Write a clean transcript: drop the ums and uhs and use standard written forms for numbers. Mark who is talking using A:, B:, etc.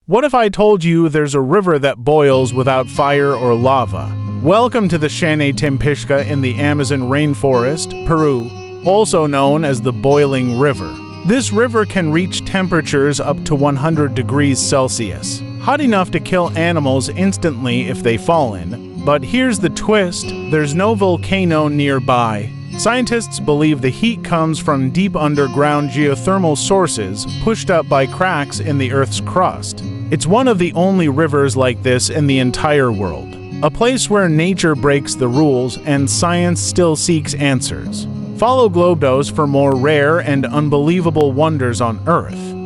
A: What if I told you there's a river that boils without fire or lava? Welcome to the Timpishka in the Amazon rainforest, Peru, also known as the Boiling River. This river can reach temperatures up to 100 degrees Celsius, hot enough to kill animals instantly if they fall in. But here's the twist, there's no volcano nearby. Scientists believe the heat comes from deep underground geothermal sources pushed up by cracks in the Earth's crust. It's one of the only rivers like this in the entire world, a place where nature breaks the rules and science still seeks answers. Follow Globdos for more rare and unbelievable wonders on Earth.